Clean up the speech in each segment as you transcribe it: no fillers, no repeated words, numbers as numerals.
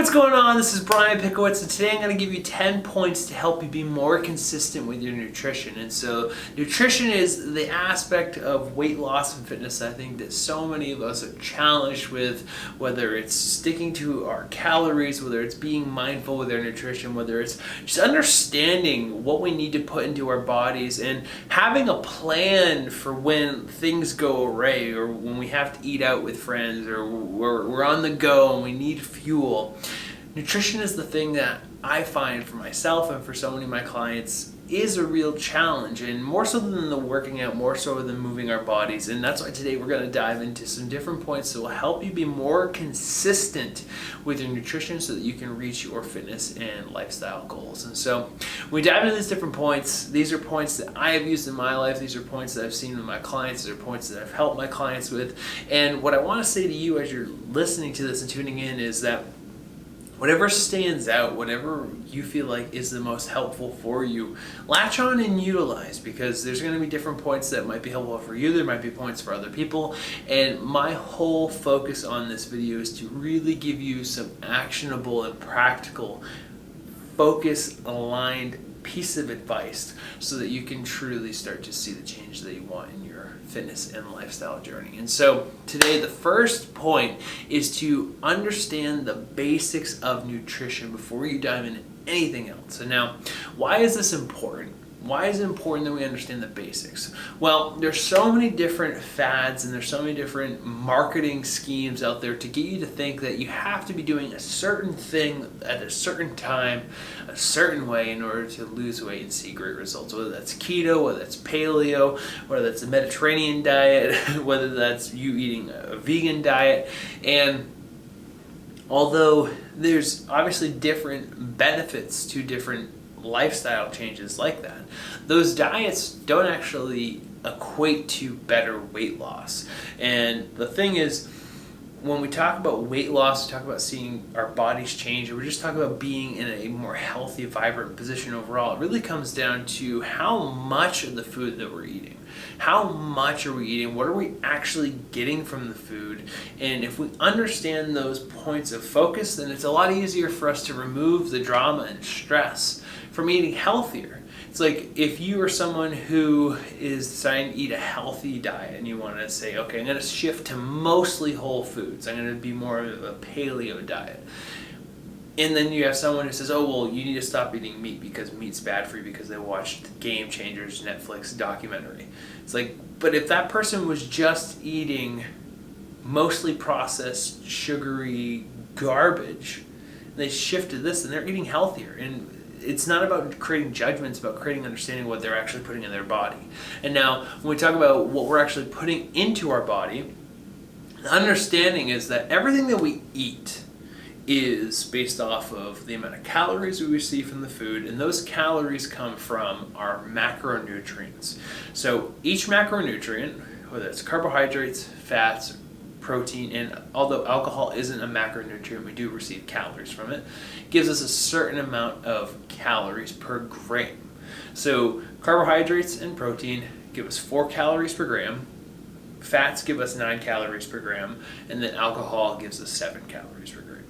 what's going on? This is Brian Pickowicz, and today I'm going to give you 10 points to help you be more consistent with your nutrition. And so nutrition is the aspect of weight loss and fitness I think that so many of us are challenged with, whether it's sticking to our calories, whether it's being mindful with our nutrition, whether it's just understanding what we need to put into our bodies and having a plan for when things go awry or when we have to eat out with friends or we're on the go and we need fuel. Nutrition is the thing that I find for myself and for so many of my clients is a real challenge, and more so than the working out, more so than moving our bodies. And that's why today we're going to dive into some different points that will help you be more consistent with your nutrition so that you can reach your fitness and lifestyle goals. And so we dive into these different points. These are points that I have used in my life. These are points that I've seen with my clients. These are points that I've helped my clients with. And what I want to say to you as you're listening to this and tuning in is that whatever stands out, whatever you feel like is the most helpful for you, latch on and utilize, because there's going to be different points that might be helpful for you. There might be points for other people. And my whole focus on this video is to really give you some actionable and practical, focus-aligned piece of advice so that you can truly start to see the change that you want in your fitness and lifestyle journey. And so today the first point is to understand the basics of nutrition before you dive into anything else. And now, why is this important? Why is it important that we understand the basics? Well, there's so many different fads and there's so many different marketing schemes out there to get you to think that you have to be doing a certain thing at a certain time, a certain way in order to lose weight and see great results. Whether that's keto, whether that's paleo, whether that's a Mediterranean diet, whether that's you eating a vegan diet. And although there's obviously different benefits to different lifestyle changes like that, those diets don't actually equate to better weight loss. And the thing is, when we talk about weight loss, we talk about seeing our bodies change, or we're just talking about being in a more healthy, vibrant position overall. It really comes down to how much of the food that we're eating. How much are we eating? What are we actually getting from the food? And if we understand those points of focus, then it's a lot easier for us to remove the drama and stress from eating healthier. It's like if you are someone who is deciding to eat a healthy diet and you want to say, okay, I'm going to shift to mostly whole foods. I'm going to be more of a paleo diet. And then you have someone who says, oh, well, you need to stop eating meat because meat's bad for you because they watched Game Changers Netflix documentary. It's like, but if that person was just eating mostly processed, sugary garbage, they shifted this and they're eating healthier. And it's not about creating judgments, it's about creating understanding of what they're actually putting in their body. And now, when we talk about what we're actually putting into our body, the understanding is that everything that we eat is based off of the amount of calories we receive from the food, and those calories come from our macronutrients. So each macronutrient, whether it's carbohydrates, fats, protein, and although alcohol isn't a macronutrient, we do receive calories from it, gives us a certain amount of calories per gram. So carbohydrates and protein give us 4 calories per gram, fats give us 9 calories per gram, and then alcohol gives us 7 calories per gram.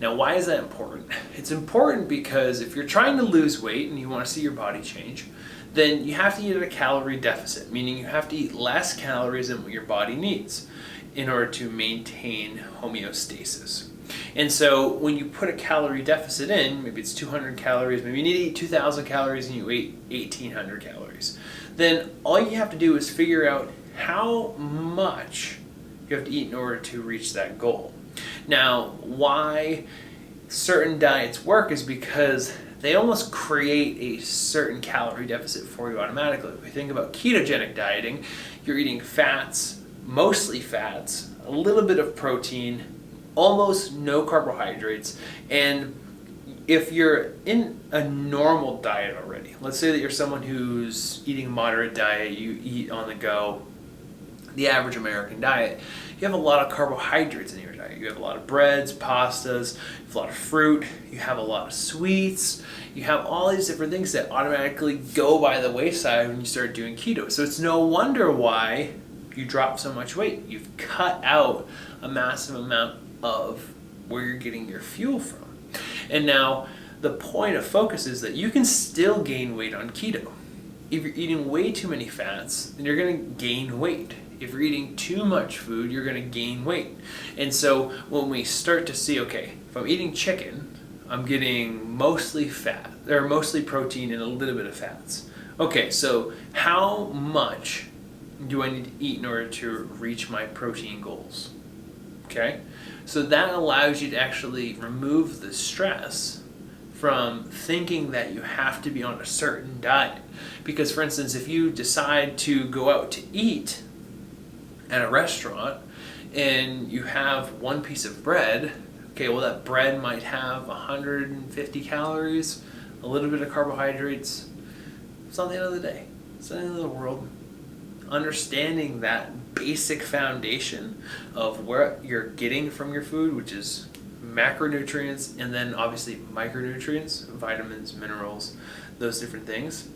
Now, why is that important? It's important because if you're trying to lose weight and you want to see your body change, then you have to eat at a calorie deficit, meaning you have to eat less calories than what your body needs in order to maintain homeostasis. And so when you put a calorie deficit in, maybe it's 200 calories, maybe you need to eat 2,000 calories and you ate 1,800 calories, then all you have to do is figure out how much you have to eat in order to reach that goal. Now, why certain diets work is because they almost create a certain calorie deficit for you automatically. If we think about ketogenic dieting, you're eating fats, mostly fats, a little bit of protein, almost no carbohydrates. And if you're in a normal diet already, let's say that you're someone who's eating a moderate diet, you eat on the go, the average American diet, you have a lot of carbohydrates in your diet. You have a lot of breads, pastas, you have a lot of fruit, you have a lot of sweets, you have all these different things that automatically go by the wayside when you start doing keto. So it's no wonder why you drop so much weight. You've cut out a massive amount of where you're getting your fuel from. And now the point of focus is that you can still gain weight on keto. If you're eating way too many fats, then you're going to gain weight. If you're eating too much food, you're going to gain weight. And so when we start to see, okay, if I'm eating chicken, I'm getting mostly fat, or mostly protein and a little bit of fats. Okay, so how much do I need to eat in order to reach my protein goals? Okay, so that allows you to actually remove the stress from thinking that you have to be on a certain diet. Because, for instance, if you decide to go out to eat at a restaurant and you have one piece of bread, okay, well, that bread might have 150 calories, a little bit of carbohydrates. It's not the end of the day. It's not the end of the world. Understanding that basic foundation of what you're getting from your food, which is macronutrients and then obviously micronutrients, vitamins, minerals, those different things,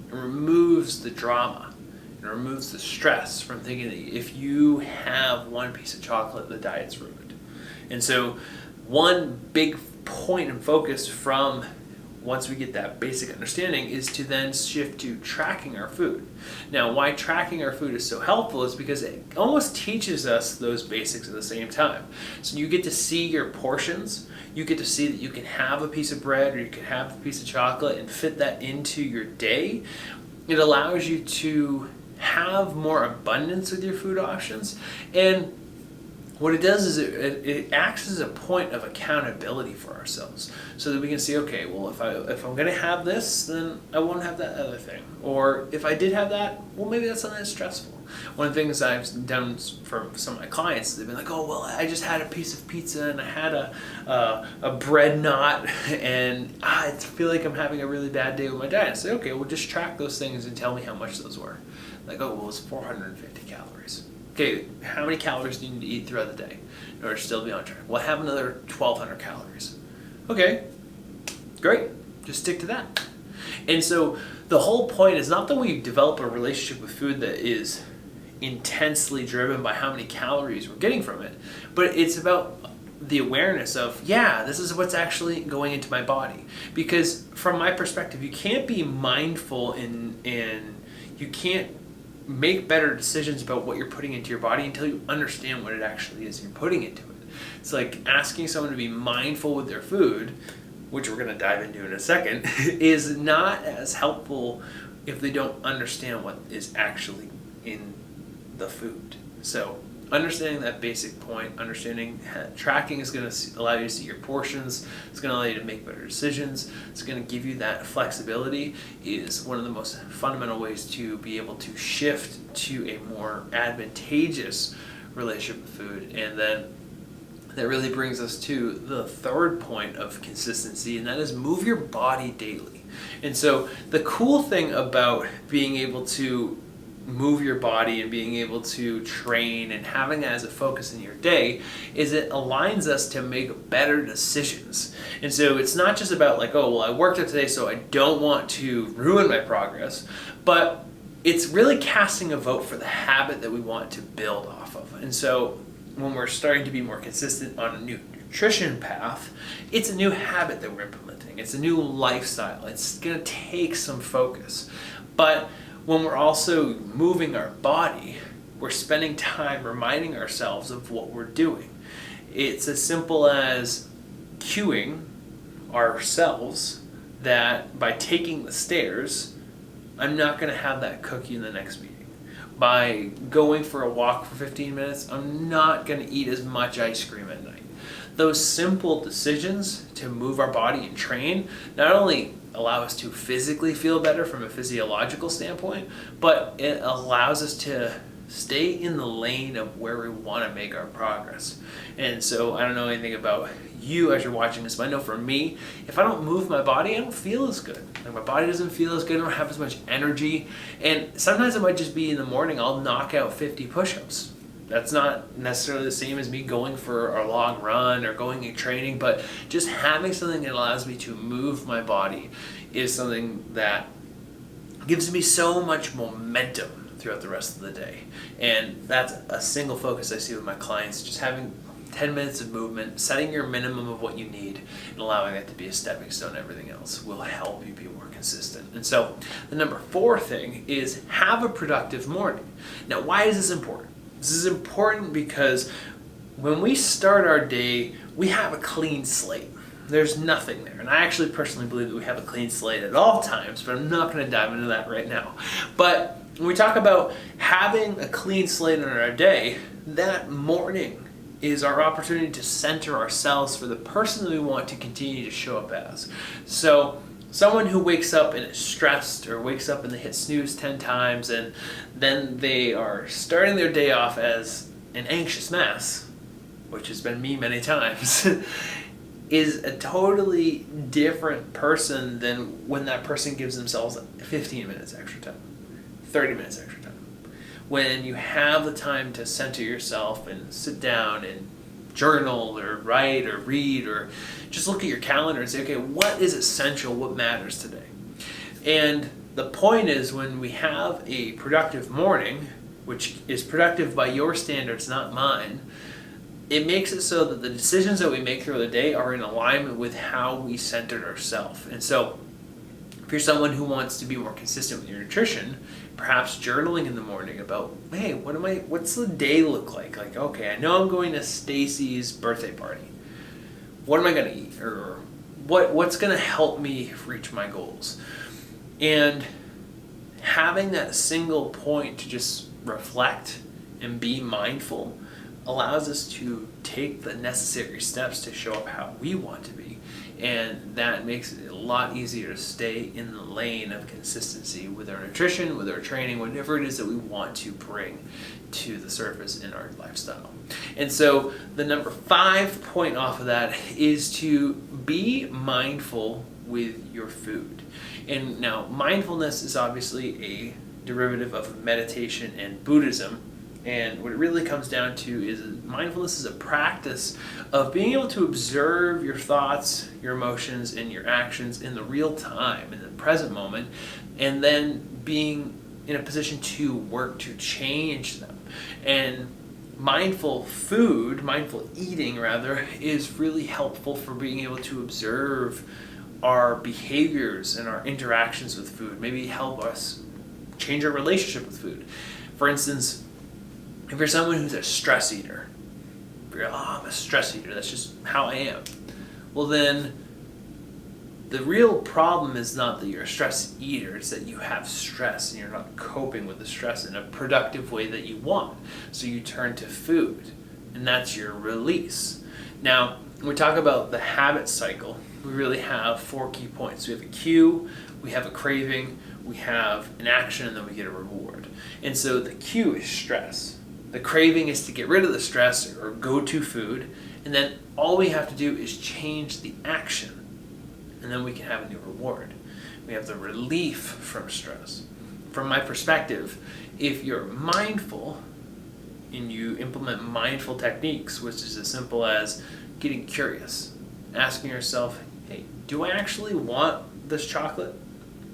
it removes the drama. It removes the stress from thinking that if you have one piece of chocolate, the diet's ruined. And so one big point and focus from once we get that basic understanding is to then shift to tracking our food. Now, why tracking our food is so helpful is because it almost teaches us those basics at the same time. So you get to see your portions, you get to see that you can have a piece of bread or you can have a piece of chocolate and fit that into your day. It allows you to have more abundance with your food options, and what it does is it acts as a point of accountability for ourselves, so that we can see, okay, well, if I'm going to have this, then I won't have that other thing. Or if I did have that, well, maybe that's not that stressful. One of the things I've done for some of my clients, they've been like, oh, well, I just had a piece of pizza and I had a bread knot and I feel like I'm having a really bad day with my diet. I say, okay, well, just track those things and tell me how much those were. Like, oh, well, it's 450 calories. Okay, how many calories do you need to eat throughout the day in order to still be on track? Well, have another 1,200 calories. Okay, great. Just stick to that. And so the whole point is not that we develop a relationship with food that is intensely driven by how many calories we're getting from it, but it's about the awareness of, yeah, this is what's actually going into my body. Because from my perspective, you can't be mindful and you can't make better decisions about what you're putting into your body until you understand what it actually is you're putting into it. It's like asking someone to be mindful with their food, which we're going to dive into in a second, is not as helpful if they don't understand what is actually in the food. So understanding that basic point, understanding tracking is going to allow you to see your portions, it's going to allow you to make better decisions, it's going to give you that flexibility, is one of the most fundamental ways to be able to shift to a more advantageous relationship with food. And then that really brings us to the third point of consistency, and that is move your body daily. And so the cool thing about being able to move your body and being able to train and having that as a focus in your day is it aligns us to make better decisions. And so it's not just about like, oh, well, I worked out today, so I don't want to ruin my progress, but it's really casting a vote for the habit that we want to build off of. And so when we're starting to be more consistent on a new nutrition path, it's a new habit that we're implementing. It's a new lifestyle. It's going to take some focus. But when we're also moving our body, we're spending time reminding ourselves of what we're doing. It's as simple as cueing ourselves that by taking the stairs, I'm not going to have that cookie in the next meeting. By going for a walk for 15 minutes, I'm not going to eat as much ice cream at night. Those simple decisions to move our body and train not only allow us to physically feel better from a physiological standpoint, but it allows us to stay in the lane of where we want to make our progress. And so I don't know anything about you as you're watching this, but I know for me, if I don't move my body, I don't feel as good. Like my body doesn't feel as good, I don't have as much energy. And sometimes it might just be in the morning, I'll knock out 50 push-ups. That's not necessarily the same as me going for a long run or going and training, but just having something that allows me to move my body is something that gives me so much momentum throughout the rest of the day. And that's a single focus I see with my clients, just having 10 minutes of movement, setting your minimum of what you need, and allowing that to be a stepping stone. Everything else will help you be more consistent. And so the number 4 thing is have a productive morning. Now, why is this important? This is important because when we start our day, we have a clean slate. There's nothing there. And I actually personally believe that we have a clean slate at all times, but I'm not going to dive into that right now. But when we talk about having a clean slate in our day, that morning is our opportunity to center ourselves for the person that we want to continue to show up as. So someone who wakes up and is stressed, or wakes up and they hit snooze 10 times, and then they are starting their day off as an anxious mess, which has been me many times, is a totally different person than when that person gives themselves 15 minutes extra time, 30 minutes extra time. When you have the time to center yourself and sit down and journal or write or read or just look at your calendar and say, okay, what is essential, what matters today? And the point is, when we have a productive morning, which is productive by your standards, not mine, it makes it so that the decisions that we make throughout the day are in alignment with how we centered ourselves. And so if you're someone who wants to be more consistent with your nutrition, perhaps journaling in the morning about, hey, what's the day look like? Like, okay, I know I'm going to Stacy's birthday party. What am I going to eat? Or what's going to help me reach my goals? And having that single point to just reflect and be mindful allows us to take the necessary steps to show up how we want to be. And that makes it a lot easier to stay in the lane of consistency with our nutrition, with our training, whatever it is that we want to bring to the surface in our lifestyle. And so the number 5 point off of that is to be mindful with your food. And now mindfulness is obviously a derivative of meditation and Buddhism. And what it really comes down to is mindfulness is a practice of being able to observe your thoughts, your emotions, and your actions in the real time, in the present moment, and then being in a position to work to change them. And mindful eating rather, is really helpful for being able to observe our behaviors and our interactions with food, maybe help us change our relationship with food. For instance, if you're someone who's a stress eater, if you're, I'm a stress eater, that's just how I am. Well then, the real problem is not that you're a stress eater, it's that you have stress and you're not coping with the stress in a productive way that you want. So you turn to food, and that's your release. Now, when we talk about the habit cycle, we really have 4 key points. We have a cue, we have a craving, we have an action, and then we get a reward. And so the cue is stress. The craving is to get rid of the stress or go to food, and then all we have to do is change the action, and then we can have a new reward. We have the relief from stress. From my perspective, if you're mindful and you implement mindful techniques, which is as simple as getting curious, asking yourself, hey, do I actually want this chocolate?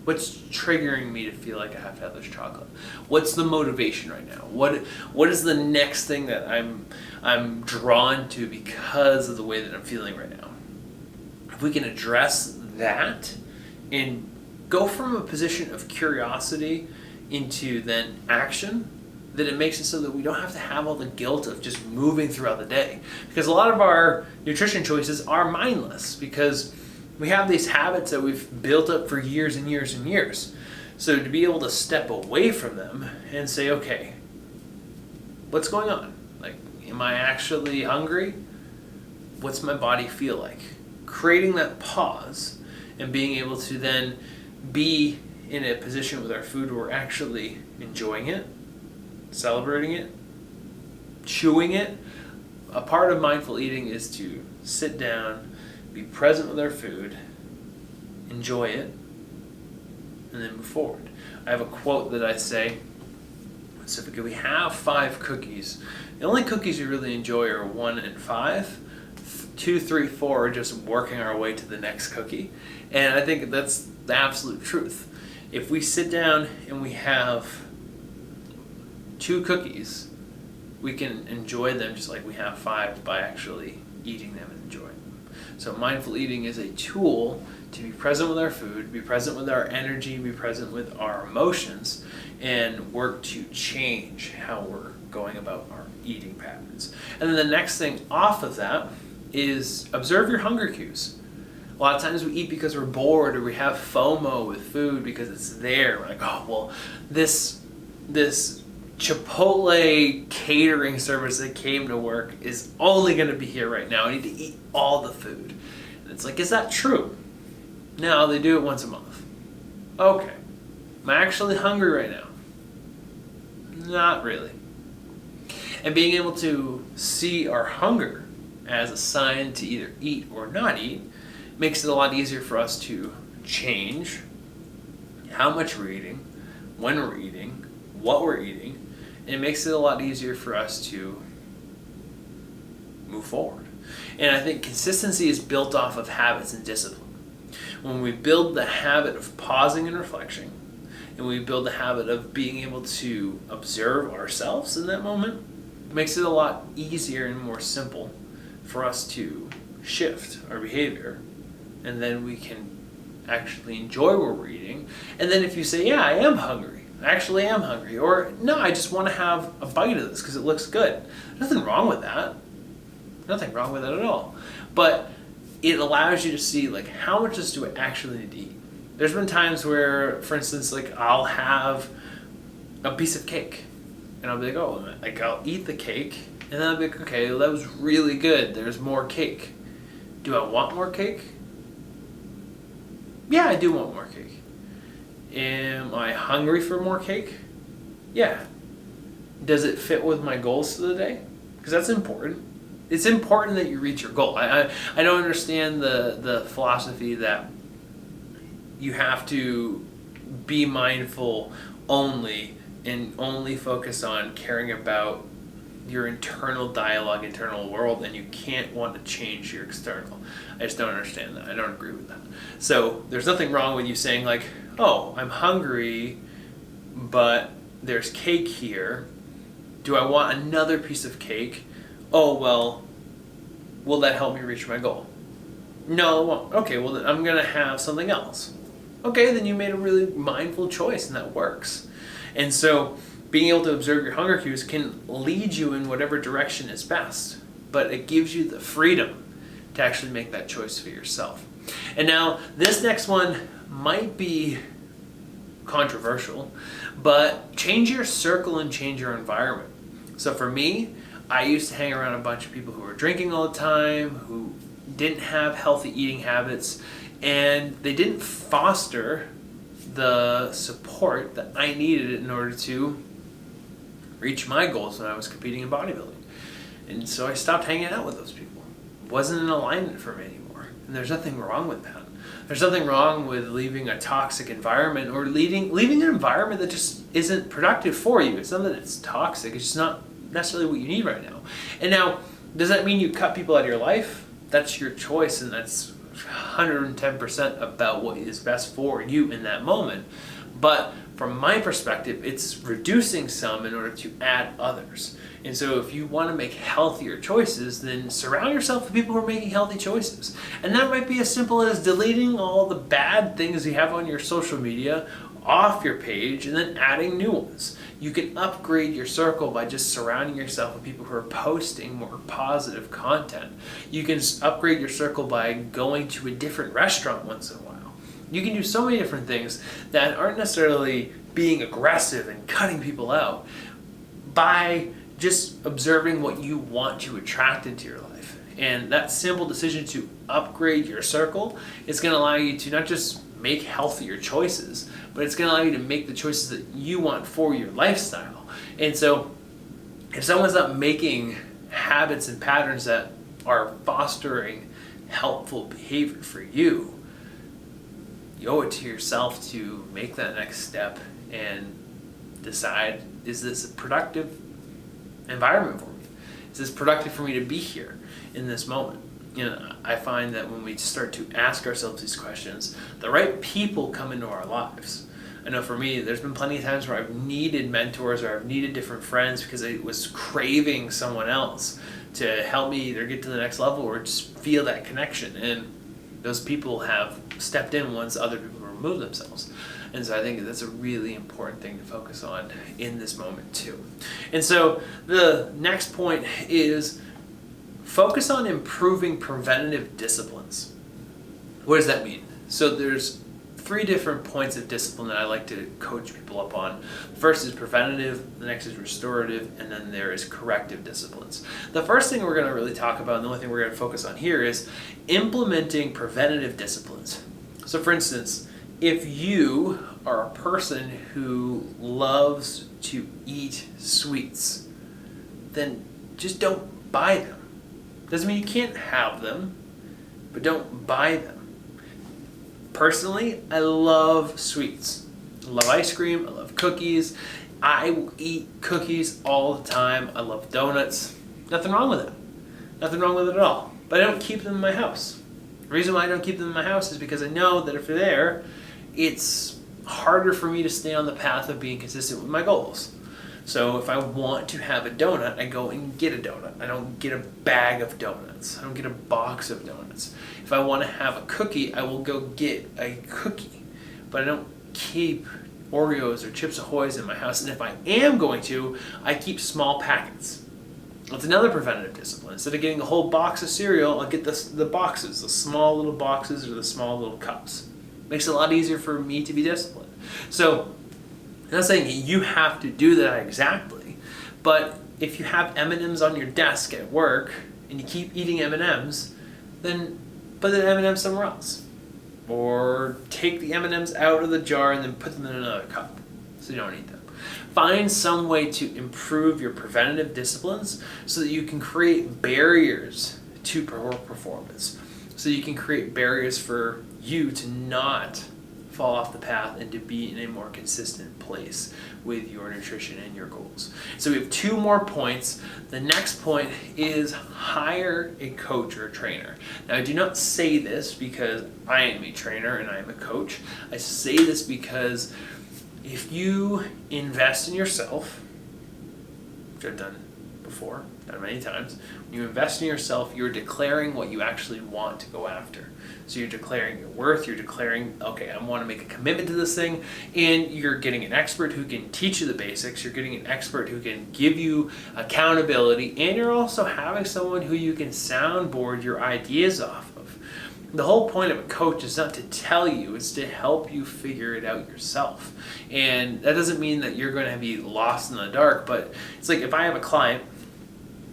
What's triggering me to feel like I have to have this chocolate? What's the motivation right now? What is the next thing that I'm drawn to because of the way that I'm feeling right now? If we can address that and go from a position of curiosity into then action, then it makes it so that we don't have to have all the guilt of just moving throughout the day. Because a lot of our nutrition choices are mindless because we have these habits that we've built up for years and years and years. So to be able to step away from them and say, okay, what's going on? Like, am I actually hungry? What's my body feel like? Creating that pause and being able to then be in a position with our food where we're actually enjoying it, celebrating it, chewing it. A part of mindful eating is to sit down, be present with our food, enjoy it, and then move forward. I have a quote that I say, so if we have 5 cookies, the only cookies we really enjoy are 1 and 5. 2, 3, 4 are just working our way to the next cookie. And I think that's the absolute truth. If we sit down and we have 2 cookies, we can enjoy them just like we have 5 by actually eating them and enjoying them. So mindful eating is a tool to be present with our food, be present with our energy, be present with our emotions, and work to change how we're going about our eating patterns. And then the next thing off of that is observe your hunger cues. A lot of times we eat because we're bored, or we have FOMO with food because it's there. We're like, oh, well, this Chipotle catering service that came to work is only going to be here right now. I need to eat all the food. And it's like, is that true? No, they do it once a month. Okay. Am I actually hungry right now? Not really. And being able to see our hunger as a sign to either eat or not eat makes it a lot easier for us to change how much we're eating, when we're eating, what we're eating, and it makes it a lot easier for us to move forward. And I think consistency is built off of habits and discipline. When we build the habit of pausing and reflection, and we build the habit of being able to observe ourselves in that moment, it makes it a lot easier and more simple for us to shift our behavior, and then we can actually enjoy what we're eating. And then if you say, yeah, I actually am hungry, or no, I just want to have a bite of this because it looks good. Nothing wrong with that. Nothing wrong with that at all. But it allows you to see, like, how much of this do I actually need to eat? There's been times where, for instance, like, I'll have a piece of cake, and I'll be like, oh, like, I'll eat the cake, and then I'll be like, okay, well, that was really good. There's more cake. Do I want more cake? Yeah, I do want more cake. Am I hungry for more cake? Yeah. Does it fit with my goals for the day? Because that's important. It's important that you reach your goal. I don't understand the philosophy that you have to be mindful only and only focus on caring about your internal dialogue, internal world, and you can't want to change your external. I just don't understand that. I don't agree with that. So there's nothing wrong with you saying, like, oh, I'm hungry, but there's cake here. Do I want another piece of cake? Oh, well, will that help me reach my goal? No, it won't. Okay, well, then I'm going to have something else. Okay, then you made a really mindful choice, and that works. And so being able to observe your hunger cues can lead you in whatever direction is best, but it gives you the freedom to actually make that choice for yourself. And now, this next one might be controversial, but change your circle and change your environment. So for me, I used to hang around a bunch of people who were drinking all the time, who didn't have healthy eating habits, and they didn't foster the support that I needed in order to reach my goals when I was competing in bodybuilding. And so I stopped hanging out with those people. It wasn't in alignment for me anymore. And there's nothing wrong with that. There's nothing wrong with leaving a toxic environment or leaving an environment that just isn't productive for you. It's not that it's toxic, it's just not necessarily what you need right now. And now, does that mean you cut people out of your life? That's your choice, and that's 110% about what is best for you in that moment. But from my perspective, it's reducing some in order to add others. And so if you want to make healthier choices, then surround yourself with people who are making healthy choices. And that might be as simple as deleting all the bad things you have on your social media off your page and then adding new ones. You can upgrade your circle by just surrounding yourself with people who are posting more positive content. You can upgrade your circle by going to a different restaurant once in a while. You can do so many different things that aren't necessarily being aggressive and cutting people out by just observing what you want to attract into your life. And that simple decision to upgrade your circle is going to allow you to not just make healthier choices, but it's going to allow you to make the choices that you want for your lifestyle. And so if someone's not making habits and patterns that are fostering helpful behavior for you, you owe it to yourself to make that next step and decide, is this a productive environment for me? Is this productive for me to be here in this moment? You know, I find that when we start to ask ourselves these questions, the right people come into our lives. I know for me, there's been plenty of times where I've needed mentors or I've needed different friends because I was craving someone else to help me either get to the next level or just feel that connection. And those people have stepped in once other people remove themselves. And so I think that's a really important thing to focus on in this moment too. And so the next point is focus on improving preventative disciplines. What does that mean? So there's 3 different points of discipline that I like to coach people up on. The first is preventative, the next is restorative, and then there is corrective disciplines. The first thing we're going to really talk about, and the only thing we're going to focus on here, is implementing preventative disciplines. So for instance, if you are a person who loves to eat sweets, then just don't buy them. Doesn't mean you can't have them, but don't buy them. Personally, I love sweets. I love ice cream, I love cookies. I will eat cookies all the time. I love donuts. Nothing wrong with it. Nothing wrong with it at all. But I don't keep them in my house. The reason why I don't keep them in my house is because I know that if they're there, it's harder for me to stay on the path of being consistent with my goals. So if I want to have a donut, I go and get a donut. I don't get a bag of donuts. I don't get a box of donuts. If I want to have a cookie, I will go get a cookie. But I don't keep Oreos or Chips Ahoy's in my house. And if I am going to, I keep small packets. That's another preventative discipline. Instead of getting a whole box of cereal, I'll get the boxes, the small little boxes or the small little cups. Makes it a lot easier for me to be disciplined. So I'm not saying you have to do that exactly, but if you have M&Ms on your desk at work and you keep eating M&Ms, then put the M&Ms somewhere else. Or take the M&Ms out of the jar and then put them in another cup so you don't eat them. Find some way to improve your preventative disciplines so that you can create barriers to poor performance. So you can create barriers for you to not fall off the path and to be in a more consistent place with your nutrition and your goals. So we have 2 more points. The next point is hire a coach or a trainer. Now I do not say this because I am a trainer and I am a coach. I say this because if you invest in yourself, which I've done before, done many times, when you invest in yourself, you're declaring what you actually want to go after. So you're declaring your worth, you're declaring, okay, I want to make a commitment to this thing, and you're getting an expert who can teach you the basics, you're getting an expert who can give you accountability, and you're also having someone who you can soundboard your ideas off of. The whole point of a coach is not to tell you, it's to help you figure it out yourself. And that doesn't mean that you're going to be lost in the dark, but it's like if I have a client,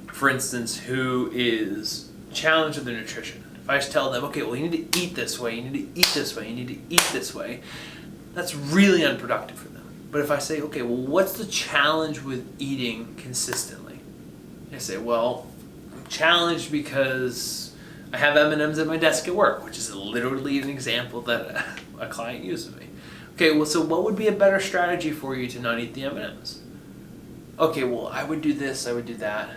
for instance, who is challenged with their nutrition. If I just tell them, okay, well, you need to eat this way, you need to eat this way, you need to eat this way, that's really unproductive for them. But if I say, okay, well, what's the challenge with eating consistently? I say, well, I'm challenged because I have M&Ms at my desk at work, which is literally an example that a client used with me. Okay, well, so what would be a better strategy for you to not eat the M&Ms? Okay, well, I would do this, I would do that.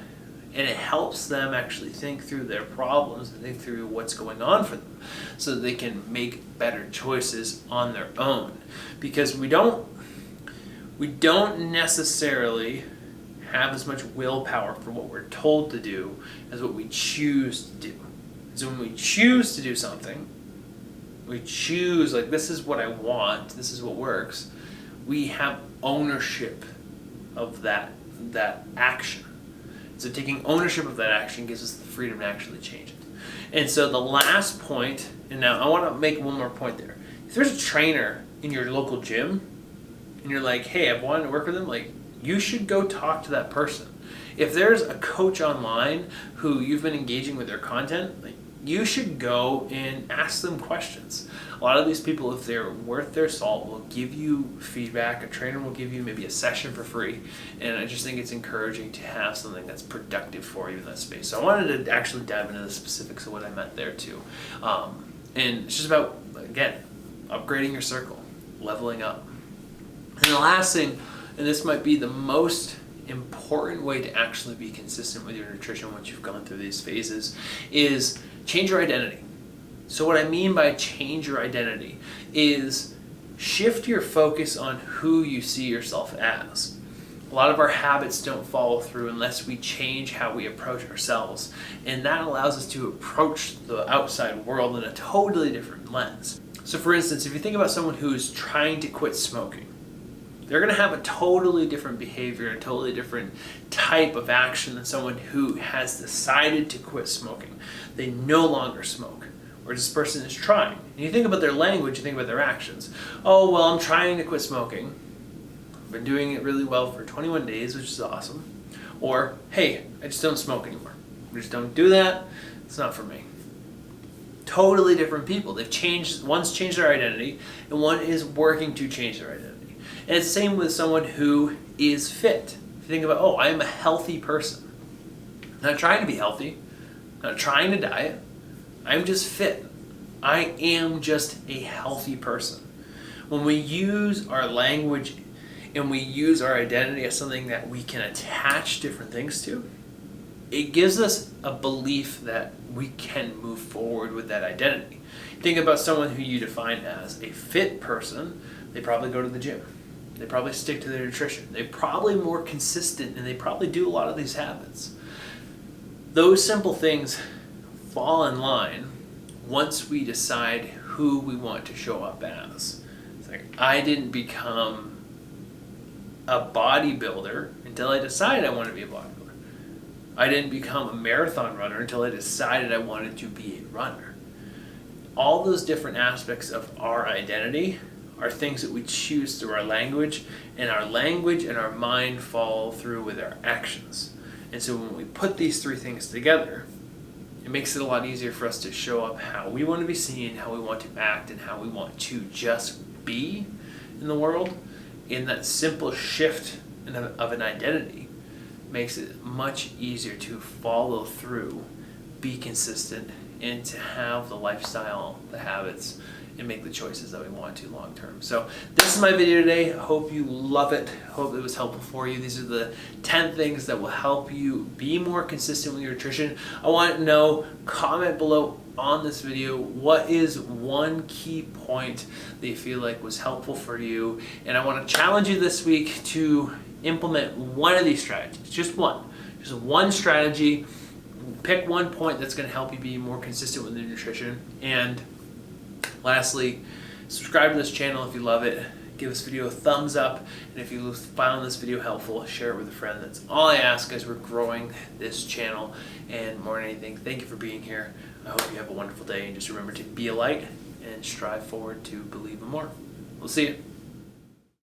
And it helps them actually think through their problems and think through what's going on for them so that they can make better choices on their own. Because we don't necessarily have as much willpower for what we're told to do as what we choose to do. So when we choose to do something, we choose, like, this is what I want, this is what works, we have ownership of that action. So taking ownership of that action gives us the freedom to actually change it. And so the last point, and now I want to make one more point there. If there's a trainer in your local gym, and you're like, hey, I've wanted to work with them, like, you should go talk to that person. If there's a coach online who you've been engaging with their content, like, you should go and ask them questions. A lot of these people, if they're worth their salt, will give you feedback. A trainer will give you maybe a session for free. And I just think it's encouraging to have something that's productive for you in that space. So I wanted to actually dive into the specifics of what I meant there too. And it's just about, again, upgrading your circle, leveling up. And the last thing, and this might be the most important way to actually be consistent with your nutrition once you've gone through these phases, is change your identity. So what I mean by change your identity is shift your focus on who you see yourself as. A lot of our habits don't follow through unless we change how we approach ourselves. And that allows us to approach the outside world in a totally different lens. So for instance, if you think about someone who's trying to quit smoking, they're going to have a totally different behavior, a totally different type of action than someone who has decided to quit smoking. They no longer smoke. Or this person is trying. And you think about their language, you think about their actions. Oh, well, I'm trying to quit smoking. Been doing it really well for 21 days, which is awesome. Or, hey, I just don't smoke anymore. I just don't do that. It's not for me. Totally different people. They've changed, one's changed their identity, and one is working to change their identity. And it's the same with someone who is fit. If you think about, oh, I am a healthy person. I'm not trying to be healthy. I'm not trying to diet. I'm just fit. I am just a healthy person. When we use our language and we use our identity as something that we can attach different things to, it gives us a belief that we can move forward with that identity. Think about someone who you define as a fit person. They probably go to the gym. They probably stick to their nutrition. They're probably more consistent, and they probably do a lot of these habits. Those simple things fall in line once we decide who we want to show up as. It's like, I didn't become a bodybuilder until I decided I wanted to be a bodybuilder. I didn't become a marathon runner until I decided I wanted to be a runner. All those different aspects of our identity are things that we choose through our language and our mind follow through with our actions. And so when we put these three things together, it makes it a lot easier for us to show up how we want to be seen, how we want to act, and how we want to just be in the world. In that simple shift of an identity makes it much easier to follow through, be consistent, and to have the lifestyle, the habits, and make the choices that we want to long term. So this is my video today. I hope you love it. I hope it was helpful for you. These are the 10 things that will help you be more consistent with your nutrition. I want to know, comment below on this video, what is one key point that you feel like was helpful for you? And I want to challenge you this week to implement one of these strategies. Just one strategy. Pick one point that's going to help you be more consistent with your nutrition. And lastly, subscribe to this channel if you love it. Give this video a thumbs up, and if you found this video helpful, share it with a friend. That's all I ask as we're growing this channel. And more than anything, thank you for being here. I hope you have a wonderful day, and just remember to be a light and strive forward to believe in more. We'll see you.